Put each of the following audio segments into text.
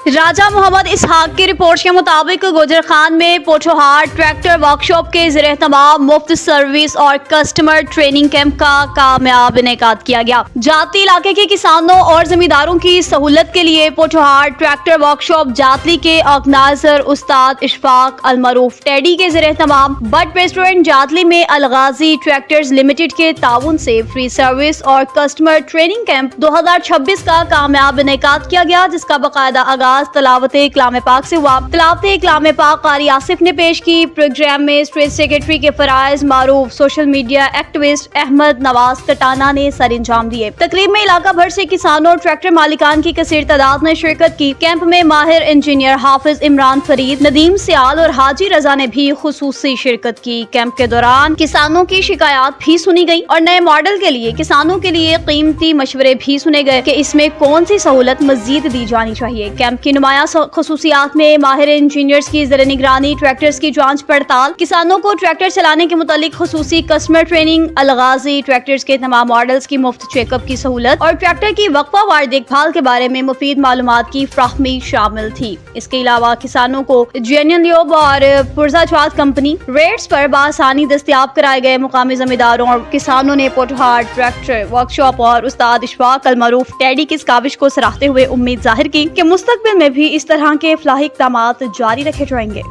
राजा मोहम्मद इसहाक की रिपोर्ट के मुताबिक गुजरखान में पोठोहार ट्रैक्टर वर्कशॉप के ज़रिए मुफ्त सर्विस और कस्टमर ट्रेनिंग कैंप का कामयाब इनेकाद किया गया। जातली इलाके के किसानों और जमींदारों की सहूलत के लिए पोठोहार ट्रैक्टर वर्कशॉप जातली के ऑर्गेनाइजर उस्ताद इशफाक अलमरूफ टेडी के ज़रिए बट रेस्टोरेंट जातली में अलगाजी ट्रैक्टर्स लिमिटेड के ताउन से फ्री सर्विस और कस्टमर ट्रेनिंग कैंप 2026 का कामयाब इनेकाद किया गया, जिसका बाकायदा आगाज तलावते कलाम पाक से हुआ। तलावते कलाम पाक कारी आसिफ ने पेश की। प्रोग्राम में स्टेट सेक्रेटरी के फराइज मारूफ social media activist Ahmad Nawaz Tatana ने सर अंजाम दिए। तकरीब में इलाका भर से किसानों और ट्रैक्टर मालिकान की कसीर तादाद ने शिरकत की। कैंप में माहिर इंजीनियर हाफिज इमरान फरीद, नदीम सियाल और हाजी रजा ने भी खुसूसी शिरकत की। कैंप के दौरान किसानों की शिकायत भी सुनी गई और नए मॉडल के लिए किसानों के लिए कीमती मशवरे भी सुने गए कि इसमें कौन सी सहूलत मजीद दी जानी चाहिए। कैंप की नुमाया खसूसियात में माहिर इंजीनियर्स की ज़र निगरानी ट्रैक्टर्स की जांच पड़ताल, किसानों को ट्रैक्टर चलाने के मुतालिक खुसूसी कस्टमर ट्रेनिंग, अलगाजी ट्रैक्टर्स के तमाम मॉडल्स की मुफ्त चेकअप की सहूलत और ट्रैक्टर की वक्फावार देखभाल के बारे में मुफीद मालूमात की फ्राहमी शामिल थी। इसके अलावा किसानों को जेन्युइन ल्यूब और पुरजाजवात कंपनी रेट्स पर बासानी दस्तियाब कराए गए। मुकामी जमींदारों और किसानों ने पोठोहार ट्रैक्टर वर्कशॉप और उस्ताद इशफाक अलमरूफ टेडी की इस काविश को सराहते हुए उम्मीद जाहिर की कि मुस्तकबिल में भी इस तरह के फलाही इक़दामात जारी रखे जाएंगे।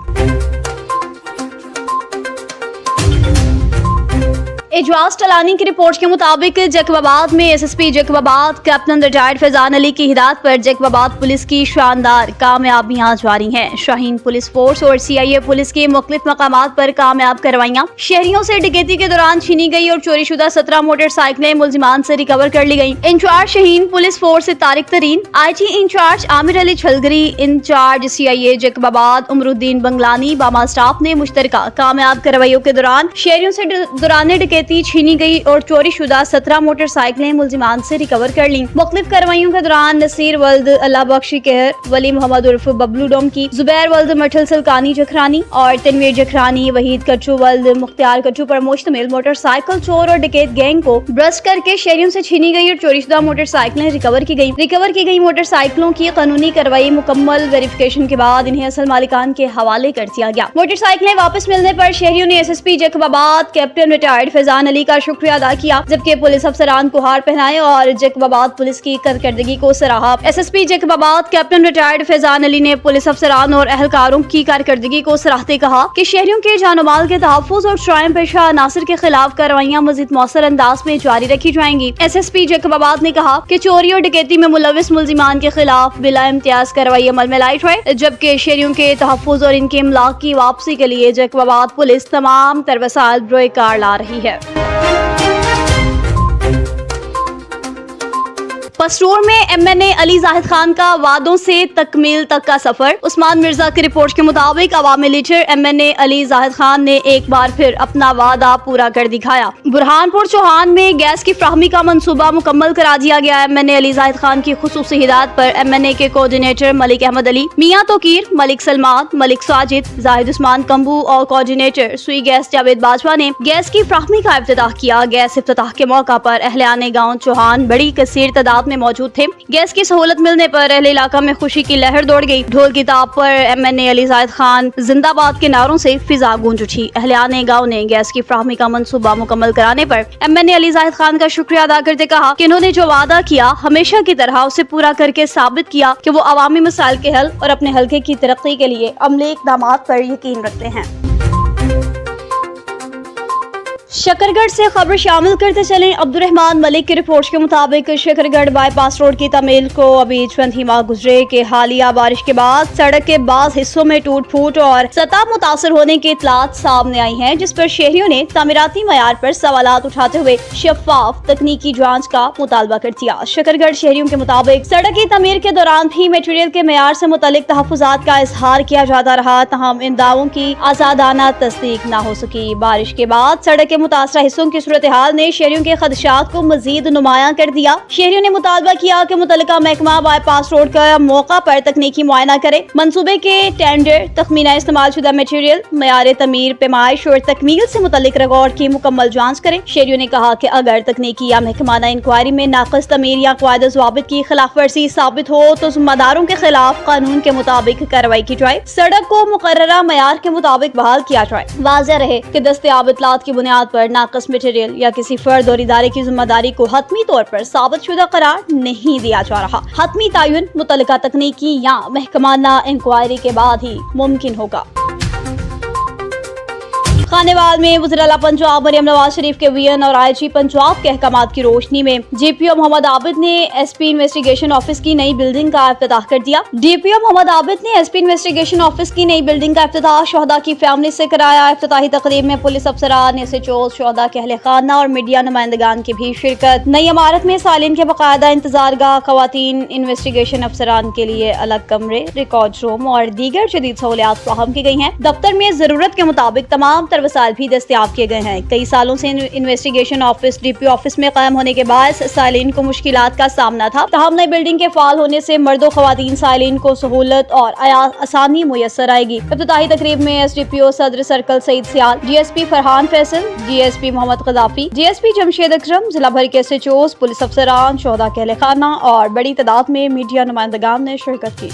एजवाज टलानी की रिपोर्ट के मुताबिक जैकबाबाद में SSP Jacobabad captain retired Faizan Ali की हिदायत पर जैकबाबाद पुलिस की शानदार कामयाबियां जारी हैं। शाहीन पुलिस फोर्स और सीआईए पुलिस के मुख्तलिफ मकामात पर कामयाब कार्रवाइयां। शहरियों से डकैती के दौरान छीनी गई और चोरीशुदा 17 मोटरसाइकिलें मुलजिमान से रिकवर कर ली गयी। इंचार्ज शाहीन पुलिस फोर्स से Tariq Tareen, IG incharge Amir Ali Chhalgari, incharge CIA Jacobabad Umaruddin Bangalani बामा स्टाफ ने मुश्तरका कामयाब कार्रवाइयों के दौरान शहरियों से दौरान डकैती छीनी गई और चोरीशुदा 17 मोटरसाइकिलें मुलजिमान से रिकवर कर ली। मुख्तलिफ कार्रवाइयों के दौरान नसीर वल्द अल्लाह बख्शी कहर, वली मोहम्मद उर्फ बबलू डोमकी, जुबैर वल्द मठल सलकानी जखरानी और तनवीर जखरानी, वहीद कच्चू वल्द मुख्तियार कच्चू पर मुश्तमिल मोटरसाइकिल चोर और डकैत गैंग को ब्रस्ट करके शहरियों से छीनी गई और चोरीशुदा मोटरसाइकिलें रिकवर की गई। रिकवर की गई मोटरसाइकिलों की कानूनी कार्रवाई मुकम्मल वेरिफिकेशन के बाद इन्हें असल मालिकान के हवाले कर दिया गया। मोटरसाइकिलें वापस मिलने पर शहरियों ने SSP Jacobabad captain retired Faizan Ali का शुक्रिया अदा किया, जबकि पुलिस अफसरान को हार पहनाए और जैकबाबाद पुलिस की कारकर्दगी को सराहा। SSP Jacobabad captain retired Faizan Ali ने पुलिस अफसरान और एहलकारों की कारकर्दगी को सराहते कहा कि शहरियों के जानो माल के तहफ्फुज़ और श्राइन पेशा अनासर के खिलाफ कार्रवाइयां मजीद मौसर अंदाज में जारी रखी जाएंगी। एसएसपी जैकबाबाद ने कहा कि चोरी और डकैती में मुलविस मुलजिमान के खिलाफ बिला इम्तियाज कार्रवाई अमल में लाई जाए, जबकि शहरियों के तहफ्फुज़ और इनके इमलाक की वापसी के लिए जैकबाबाद पुलिस तमाम तरवसाल बरोए कार ला रही है। पसरूर में MNA अली जाहिद खान का वादों से तकमील तक का सफर। उस्मान मिर्जा की रिपोर्ट के मुताबिक अवामी लीडर MNA अली जाहिद खान ने एक बार फिर अपना वादा पूरा कर दिखाया। बुरहानपुर चौहान में गैस की फ्राहमी का मंसूबा मुकम्मल करा दिया गया। MNA अली जाहिद खान की खुसूसी हिदायत पर MNA के कोऑर्डिनेटर मलिक अहमद अली, मियां तोकीर, मलिक सलमान, मलिक साजिद, जाहिद उस्मान कम्बू और कोऑर्डिनेटर सुई गैस जावेद बाजवा ने गैस की फ्राहमी का इफ्तिताह किया। गैस इफ्तिताह के मौका पर अहलियाने गाँव चौहान बड़ी कसीर तादाद में मौजूद थे। गैस की सहूलत मिलने पर अहले इलाका में खुशी की लहर दौड़ गई। ढोल की ताब पर MNA अली जाहिद खान जिंदाबाद के नारों से फिजा गूंज उठी। अहलियाने गाँव ने गैस की फ्राहमी का मंसूबा मुकम्मल कराने पर MNA अली जाहिद खान का शुक्रिया अदा करते कहा कि इन्होंने जो वादा किया हमेशा की तरह उसे पूरा करके साबित किया कि वो अवामी मसाइल के हल और अपने हल्के की तरक्की के लिए अमली इक़दामात पर यकीन रखते हैं। शकरगढ़ से खबर शामिल करते चले। अब्दुर्रहमान मलिक की रिपोर्ट के मुताबिक शकरगढ़ बाईपास रोड की तमील को अभी चंद ही माह गुजरे के हालिया बारिश के बाद सड़क के बाज़ हिस्सों में टूट फूट और सतह मुतासर होने की इतलात सामने आई हैं, जिस पर शहरियों ने तामीराती मयार पर सवालात उठाते हुए शफाफ तकनीकी जांच का मुतालबा कर दिया। शकरगढ़ शहरियों के मुताबिक सड़क की तमीर के दौरान भी मटेरियल के मयार से मुतालिक तहफ्फुज़ात का इजहार किया जाता रहा, तहम इन दावों की आजादाना तस्दीक न हो सकी। बारिश के बाद सड़क के متاثرہ حصوں کی صورتحال نے شہریوں کے خدشات کو مزید نمایاں کر دیا۔ شہریوں نے مطالبہ کیا کہ متعلقہ محکمہ بائی پاس روڈ کا موقع پر تکنیکی معائنہ کرے، منصوبے کے ٹینڈر، تخمینہ استعمال شدہ میٹیریل، معیار تعمیر، پیمائش اور تکمیل سے متعلق ریکارڈ کی مکمل جانچ کرے۔ شہریوں نے کہا کہ اگر تکنیکی یا محکمانہ انکوائری میں ناقص تعمیر یا قواعد و ضوابط کی خلاف ورزی ثابت ہو تو ذمہ داروں کے خلاف قانون کے مطابق کارروائی کی جائے، سڑک کو مقررہ معیار کے مطابق بحال کیا جائے۔ واضح رہے کہ دستیاب اطلاعات کی بنیاد پر ناقص میٹیریل یا کسی فرد اور ادارے کی ذمہ داری کو حتمی طور پر ثابت شدہ قرار نہیں دیا جا رہا۔ حتمی تعین متعلقہ تکنیکی یا محکمانہ انکوائری کے بعد ہی ممکن ہوگا۔ خانیوال میں وزیر اعلیٰ پنجاب مریم نواز شریف کے وین اور آئی جی پنجاب کے احکامات کی روشنی میں ڈی پی او محمد عابد نے ایس پی انویسٹیگیشن آفس کی نئی بلڈنگ کا افتتاح کر دیا۔ ڈی پی او محمد عابد نے ایس پی انویسٹیگیشن آفس کی نئی بلڈنگ کا افتتاح شہداء کی فیملی سے کرایا۔ افتتاحی تقریب میں پولیس افسران، ایس ایچ اوز، شہداء کے اہل خانہ اور میڈیا نمائندگان کی بھی شرکت۔ نئی عمارت میں سالین کے باقاعدہ انتظار گاہ، خواتین انویسٹیگیشن افسران کے لیے الگ کمرے، ریکارڈ روم اور دیگر جدید سہولیات فراہم کی گئی ہیں۔ دفتر میں ضرورت کے مطابق تمام تر وسائل بھی دستیاب کیے گئے ہیں۔ کئی سالوں سے investigation office D P O office میں قائم ہونے کے باعث سائلین کو مشکلات کا سامنا تھا، تاہم نئی بلڈنگ کے فعال ہونے سے مرد و خواتین سائلین کو سہولت اور آسانی میسر آئے گی۔ افتتاحی تقریب میں S D P O Saddar circle Saeed Sial, D S P Farhan Faisal, D S P Muhammad Qazafi, D S P Jamshed Akram, ضلع بھر کے ایس ایچ اوز، پولیس افسران، شہداء کے اہل خانہ اور بڑی تعداد میں میڈیا نمائندگان نے شرکت کی۔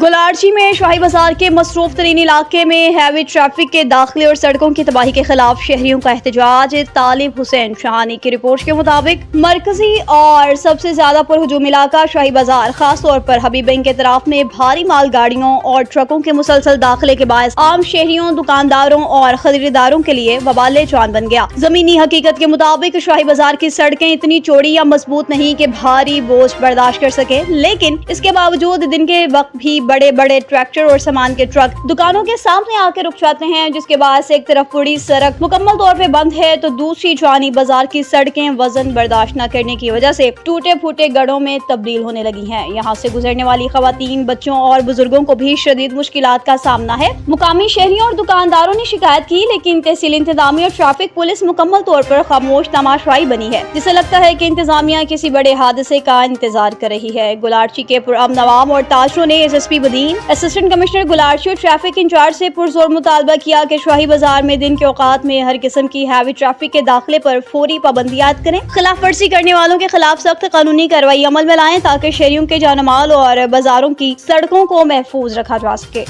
گلارچی میں شاہی بازار کے مصروف ترین علاقے میں ہیوی ٹریفک کے داخلے اور سڑکوں کی تباہی کے خلاف شہریوں کا احتجاج۔ طالب حسین شہانی کی رپورٹ کے مطابق مرکزی اور سب سے زیادہ پرہجوم علاقہ شاہی بازار، خاص طور پر حبیب بینک کے طرف میں بھاری مال گاڑیوں اور ٹرکوں کے مسلسل داخلے کے باعث عام شہریوں، دکانداروں اور خریداروں کے لیے وبال جان بن گیا۔ زمینی حقیقت کے مطابق شاہی بازار کی سڑکیں اتنی چوڑی یا مضبوط نہیں کہ بھاری بوجھ برداشت کر سکے، لیکن اس کے باوجود دن کے وقت بھی بڑے بڑے ٹریکٹر اور سامان کے ٹرک دکانوں کے سامنے آ کے رک جاتے ہیں، جس کے باعث ایک طرف پوری سڑک مکمل طور پہ بند ہے تو دوسری جانب بازار کی سڑکیں وزن برداشت نہ کرنے کی وجہ سے ٹوٹے پھوٹے گڑھوں میں تبدیل ہونے لگی ہیں۔ یہاں سے گزرنے والی خواتین، بچوں اور بزرگوں کو بھی شدید مشکلات کا سامنا ہے۔ مقامی شہریوں اور دکانداروں نے شکایت کی، لیکن تحصیل انتظامیہ اور ٹریفک پولیس مکمل طور پر خاموش تماشائی بنی ہے، جسے لگتا ہے کہ انتظامیہ کسی بڑے حادثے کا انتظار کر رہی ہے۔ گلارچی کے پرامن عوام اور تاجروں نے ایس ایس پی بدین، اسسٹنٹ کمشنر گلارچی اور ٹریفک انچارج سے پرزور مطالبہ کیا کہ شاہی بازار میں دن کے اوقات میں ہر قسم کی ہیوی ٹریفک کے داخلے پر فوری پابندی عائد کریں، خلاف ورزی کرنے والوں کے خلاف سخت قانونی کارروائی عمل میں لائیں تاکہ شہریوں کے جان و مال اور بازاروں کی سڑکوں کو محفوظ رکھا جا سکے۔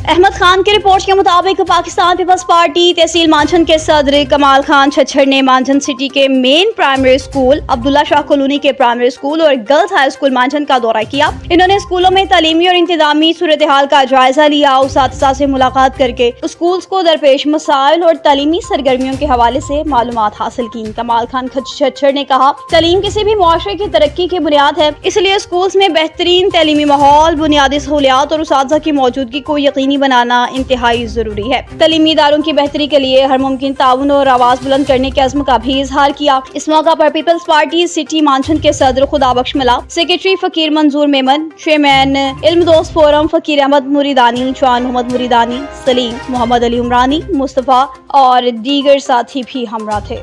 احمد خان کی رپورٹ کے مطابق پاکستان پیپلز پارٹی تحصیل مانجھن کے صدر کمال خان چھچھڑ نے مانجھن سٹی کے مین پرائمری اسکول، عبداللہ شاہ کالونی کے پرائمری اسکول اور گرلز ہائی اسکول مانجھن کا دورہ کیا۔ انہوں نے اسکولوں میں تعلیمی اور انتظامی صورتحال کا جائزہ لیا، اساتذہ سے ملاقات کر کے اسکولز کو درپیش مسائل اور تعلیمی سرگرمیوں کے حوالے سے معلومات حاصل کی۔ کمال خان چھچھڑ نے کہا، تعلیم کسی بھی معاشرے کی ترقی کی بنیاد ہے، اس لیے اسکولز میں بہترین تعلیمی ماحول، بنیادی سہولیات اور اساتذہ کی موجودگی کو یقینی بنانا انتہائی ضروری ہے۔ تعلیمی اداروں کی بہتری کے لیے ہر ممکن تعاون اور آواز بلند کرنے کے عزم کا بھی اظہار کیا۔ اس موقع پر پیپلز پارٹی سٹی مانجھن کے صدر خدا بخش ملا، سیکریٹری فقیر منظور میمن، چیئرمین علم دوست فورم فقیر احمد مریدانی، جوان محمد مریدانی، سلیم، محمد علی عمرانی، مصطفیٰ اور دیگر ساتھی بھی ہمراہ تھے۔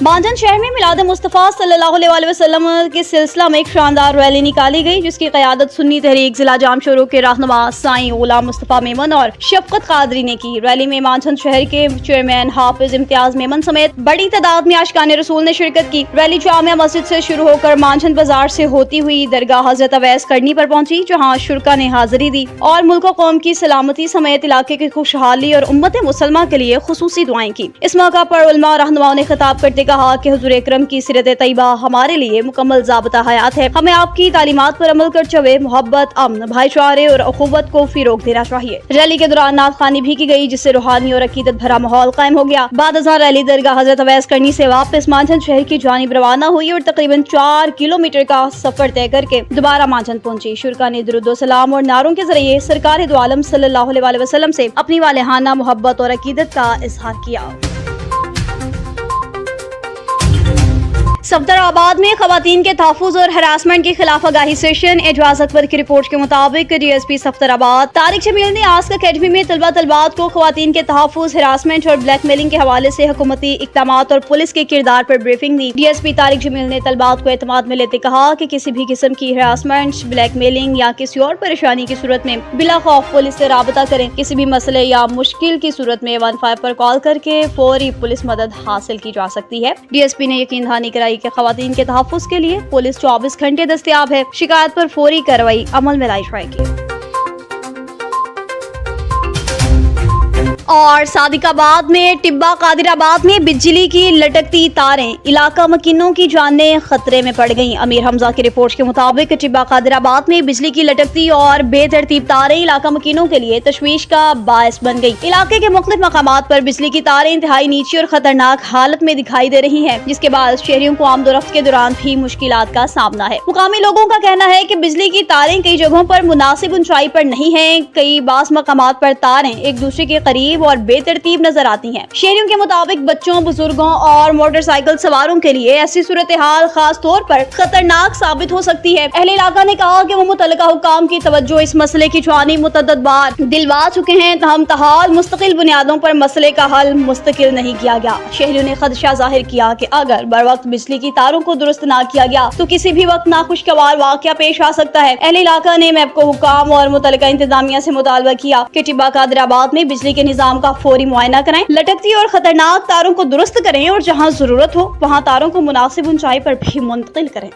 مانجھن شہر میں میلاد مصطفیٰ صلی اللہ علیہ وسلم کے سلسلہ میں ایک شاندار ریلی نکالی گئی، جس کی قیادت سنی تحریک ضلع جام شورو کے رہنما سائیں غلام مصطفیٰ میمن اور شفقت قادری نے کی۔ ریلی میں مانجھن شہر کے چیئرمین حافظ امتیاز میمن سمیت بڑی تعداد میں عاشقان رسول نے شرکت کی۔ ریلی جامع مسجد سے شروع ہو کر مانجھن بازار سے ہوتی ہوئی درگاہ حضرت اویس کرنی پر پہنچی، جہاں شرکا نے حاضری دی اور ملک و قوم کی سلامتی سمیت علاقے کی خوشحالی اور امت مسلمہ کے لیے خصوصی دعائیں کی۔ اس موقع پر علماء اور رہنماؤں نے خطاب کرتے کہا کہ حضور اکرم کی سیرت طیبہ ہمارے لیے مکمل ضابطہ حیات ہے، ہمیں آپ کی تعلیمات پر عمل کرتے ہوئے محبت، امن، بھائی چارے اور اخوت کو فروغ دینا چاہیے۔ ریلی کے دوران نعت خوانی بھی کی گئی، جس سے روحانی اور عقیدت بھرا ماحول قائم ہو گیا۔ بعد ازاں ریلی درگاہ حضرت اویس کرنی سے واپس مانجھن شہر کی جانب روانہ ہوئی اور تقریباً 4 کلومیٹر کا سفر طے کر کے دوبارہ مانجھن پہنچی۔ شرکا نے درود و سلام اور نعروں کے ذریعے سرکار دو عالم صلی اللہ علیہ وسلم سے اپنی والہانہ محبت اور عقیدت کا اظہار کیا۔ सफदराबाद में खवातीन के तहफ़्फ़ुज़ और हरासमेंट के खिलाफ आगाही सेशन। एजाज अकबर की रिपोर्ट के मुताबिक DSP सफदराबाद तारिक जमील ने आस्क अकेडमी में तलबात को खवातीन के तहफ़्फ़ुज़, हरासमेंट और ब्लैकमेलिंग के हवाले से हुकूमती इक़दामात और पुलिस के किरदार पर ब्रीफिंग दी। DSP तारिक जमील ने तलबात को एतमाद में लेते कहा कि किसी भी किस्म की हरासमेंट, ब्लैकमेलिंग या किसी और परेशानी की सूरत में बिला खौफ पुलिस से राबता करें। किसी भी मसले या मुश्किल की सूरत में 15 पर कॉल करके फौरी पुलिस मदद हासिल की जा सकती है। DSP ने यकीन दहानी कराई कि खवातीन के तहफ़्फ़ुज़ के लिए पुलिस 24 घंटे दस्तयाब है। शिकायत पर फौरी कार्रवाई अमल में लाई जाएगी। और सादिकाबाद में टिब्बा कादिराबाद में बिजली की लटकती तारें, इलाका मकीनों की जानें खतरे में पड़ गईं। अमीर हमजा की रिपोर्ट के मुताबिक टिब्बा कादिराबाद में बिजली की लटकती और बेतरतीब तारें इलाका मकीनों के लिए तशवीश का बायस बन गई। इलाके के मुख्तलिफ मकामात पर बिजली की तारें इंतहाई नीची और खतरनाक हालत में दिखाई दे रही हैं, जिसके बाद शहरियों को आमदोरफ्त के दौरान भी मुश्किलात का सामना है। मुकामी लोगों का कहना है कि बिजली की तारें कई जगहों पर मुनासिब ऊंचाई पर नहीं है। कई बास मकामात पर तारें एक दूसरे के करीब और बेतरतीब नजर आती हैं। शहरियों के मुताबिक बच्चों, बुजुर्गों और मोटरसाइकिल सवारों के लिए ऐसी सूरत हाल खास तौर पर खतरनाक साबित हो सकती है। अहले इलाका ने कहा कि वो मुतल्लिका हुकाम की तवज्जो इस मसले की जानिब मुतअद्दिद बार दिलवा चुके हैं, तहम तहाल मुस्तकिल बुनियादों पर मसले का हल मुस्तकिल नहीं किया गया। शहरियों ने खदशा जाहिर किया कि अगर बर वक्त बिजली की तारों को दुरुस्त न किया गया तो किसी भी वक्त नाखुशगवार वाकया पेश आ सकता है। अहले इलाका ने मैपको हुकाम और मुतल्लिका इंतजामिया से मुतालबा किया कि टिब्बा कादिराबाद में बिजली के निजाम का फौरी मुआयना कराएं, लटकती और खतरनाक तारों को दुरुस्त करें और जहां जरूरत हो वहां तारों को मुनासिब ऊंचाई पर भी मुंतकिल करें।